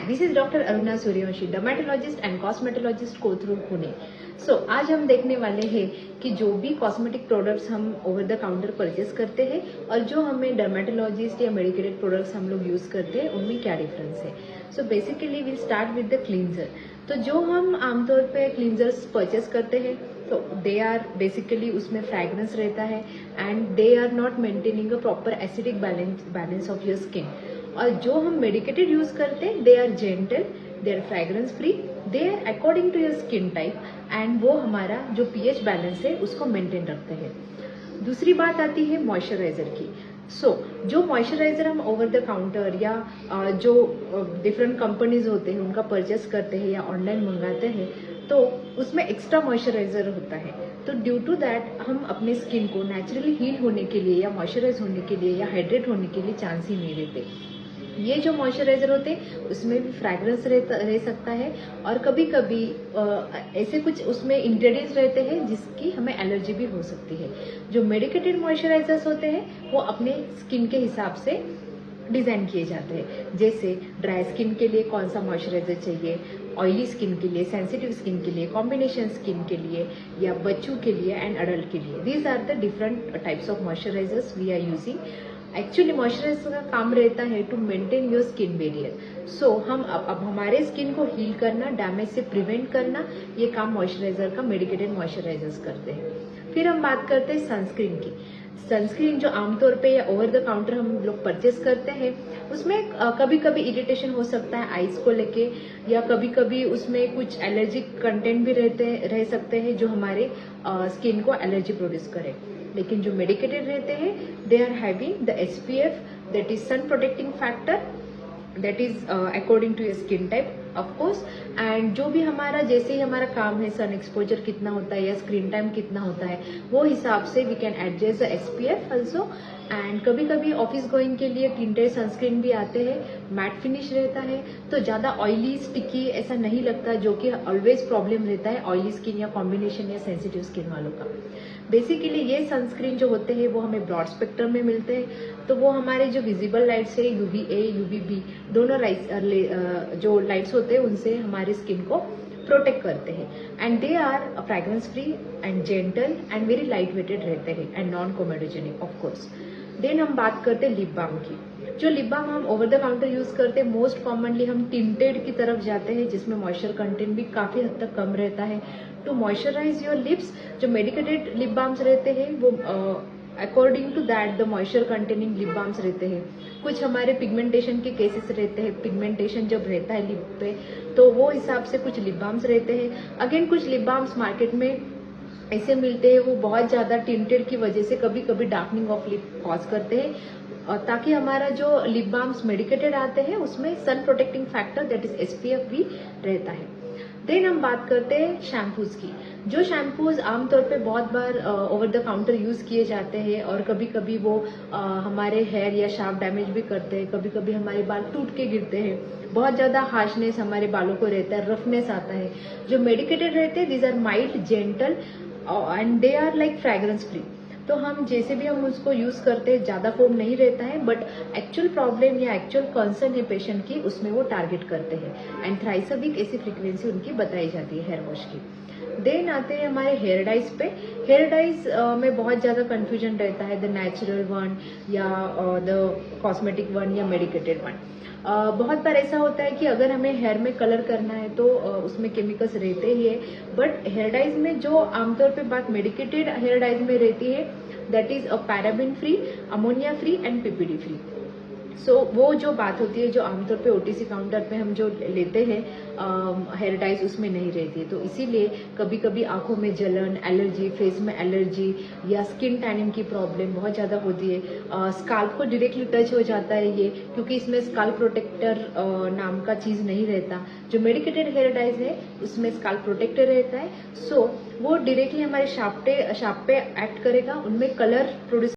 This is doctor Aruna Suryavanshi, dermatologist and cosmetologist Kothrud Pune. आज हम देखने वाले हैं कि जो भी कॉस्मेटिक प्रोडक्ट्स हम ओवर द काउंटर परचेस करते हैं और जो हमें डर्मेटोलॉजिस्ट या मेडिकेटेड प्रोडक्ट्स हम लोग यूज करते हैं उनमें क्या डिफरेंस है। So basically will start with the cleanser. तो जो हम आमतौर पे क्लींजर्स परचेस करते हैं तो दे आर बेसिकली उसमें फ्रेग्रेंस रहता है and they are not maintaining a proper acidic balance of your skin. और जो हम मेडिकेटेड यूज करते हैं they are gentle, they are fragrance free, they are according to your skin type and वो हमारा जो पीएच बैलेंस है उसको मेंटेन रखते हैं। दूसरी बात आती है मॉइस्चराइजर की। जो मॉइस्चराइजर हम ओवर द काउंटर या जो डिफरेंट कंपनीज होते हैं उनका परचेस करते हैं या ऑनलाइन मंगाते हैं तो उसमें एक्स्ट्रा मॉइस्चराइजर होता है। तो ड्यू टू दैट हम अपने स्किन को नेचुरली हील होने के लिए या मॉइस्चराइज होने के लिए या हाइड्रेट होने के लिए चांस ही नहीं देते। ये जो मॉइस्चराइजर होते हैं उसमें भी फ्रैग्रेंस रह सकता है और कभी कभी ऐसे कुछ उसमें इंग्रेडिएंट्स रहते हैं जिसकी हमें एलर्जी भी हो सकती है। जो मेडिकेटेड मॉइस्चराइजर्स होते हैं वो अपने स्किन के हिसाब से डिजाइन किए जाते हैं, जैसे ड्राई स्किन के लिए कौन सा मॉइस्चराइजर चाहिए, ऑयली स्किन के लिए, सेंसिटिव स्किन के लिए, कॉम्बिनेशन स्किन के लिए या बच्चों के लिए एंड अडल्ट के लिए। These are the different types of moisturisers we are using. Actually moisturiser का काम रहता है to maintain your skin barrier. हम अब हमारे स्किन को हील करना, डैमेज से प्रिवेंट करना, ये काम मॉइस्चराइजर का मेडिकेटेड मॉइस्चराइजर्स करते हैं। फिर हम बात करते हैं सनस्क्रीन की। सनस्क्रीन जो आमतौर पे या ओवर द काउंटर हम लोग परचेस करते हैं उसमें कभी कभी इरिटेशन हो सकता है आईज को लेके, या कभी कभी उसमें कुछ एलर्जिक कंटेंट भी रह सकते हैं जो हमारे स्किन को एलर्जी प्रोड्यूस करे। लेकिन जो मेडिकेटेड रहते हैं they are having the SPF, that is sun protecting factor, that is according to your skin type of course. And जो भी हमारा जैसे ही हमारा काम है, सन एक्सपोजर कितना होता है या स्क्रीन टाइम कितना होता है वो हिसाब से we can adjust the SPF also. And कभी कभी ऑफिस गोइंग के लिए टिंटेड सनस्क्रीन भी आते हैं, मैट फिनिश रहता है तो ज्यादा ऑयली स्टिकी ऐसा नहीं लगता, जो कि ऑलवेज प्रॉब्लम रहता है ऑयली स्किन या कॉम्बिनेशन या सेंसिटिव स्किन वालों का। बेसिकली ये सनस्क्रीन जो होते हैं वो हमें ब्रॉड स्पेक्ट्रम में मिलते हैं, तो वो हमारे जो विजिबल लाइट्स है UVA UVB दोनों जो लाइट्स होते हैं उनसे हमारी स्किन को प्रोटेक्ट करते हैं। And they are fragrance free and gentle and very light weighted रहते हैं and non comedogenic of course. Then हम बात करते हैं लिप बाम की। जो लिप बाम हम ओवर द काउंटर यूज करते हैं मोस्ट कॉमनली हम टिंटेड की तरफ जाते हैं जिसमें मॉइस्चर कंटेंट भी काफी हद तक कम रहता है। टू मॉइस्चराइज योर लिप्स जो मेडिकेटेड लिप बाम्स रहते हैं वो according to that the moisture containing lip balms रहते हैं। कुछ हमारे पिगमेंटेशन के केसेस रहते हैं, पिगमेंटेशन जब रहता है लिप पे तो वो हिसाब से कुछ लिप बाम्स रहते हैं। अगेन कुछ लिप बाम्स मार्केट में ऐसे मिलते हैं वो बहुत ज्यादा टिंटेड की वजह से कभी कभी डार्कनिंग ऑफ लिप कॉज करते हैं, और ताकि हमारा जो लिप बाम्स मेडिकेटेड आते हैं उसमें sun protecting factor that is SPF भी रहता है। देन हम बात करते हैं शैम्पूज की। जो शैम्पूज आमतौर पे बहुत बार ओवर द काउंटर यूज किए जाते हैं और कभी कभी वो हमारे हेयर या शार्प डैमेज भी करते हैं, कभी कभी हमारे बाल टूट के गिरते हैं, बहुत ज्यादा हार्शनेस हमारे बालों को रहता है, रफनेस आता है। जो मेडिकेटेड रहते हैं these are mild, gentle and they are like fragrance free. तो हम जैसे भी हम उसको यूज करते हैं ज्यादा फोम नहीं रहता है, बट एक्चुअल प्रॉब्लम या एक्चुअल कंसर्न है पेशेंट की उसमें वो टारगेट करते हैं एंड थ्राइस अ वीक ऐसी फ्रीक्वेंसी उनकी बताई जाती है हेयर वॉश की। देन आते हैं हमारे हेयर डाइज पे। हेयर डाइज में बहुत ज्यादा कंफ्यूजन रहता है, द नेचुरल वन या द कॉस्मेटिक वन या मेडिकेटेड वन। बहुत बार ऐसा होता है कि अगर हमें हेयर में कलर करना है तो उसमें केमिकल्स रहते ही है, बट हेयर डाइज में जो आमतौर पे बात मेडिकेटेड हेयर डाइज में रहती है that is paraben free, ammonia free and PPD free. वो जो बात होती है जो आमतौर पे OTC काउंटर पे हम जो लेते हैं हेयर डाइज उसमें नहीं रहती है, तो इसीलिए कभी कभी आंखों में जलन, एलर्जी, फेस में एलर्जी या स्किन टैनिंग की प्रॉब्लम बहुत ज्यादा होती है। स्काल्प को डायरेक्टली टच हो जाता है ये, क्योंकि इसमें स्काल्प प्रोटेक्टर नाम का चीज नहीं रहता। जो मेडिकेटेड हेयर डाइज है उसमें स्काल्प प्रोटेक्टर रहता है, वो डायरेक्टली हमारे शाफ्ट पे एक्ट करेगा, उनमें कलर प्रोड्यूस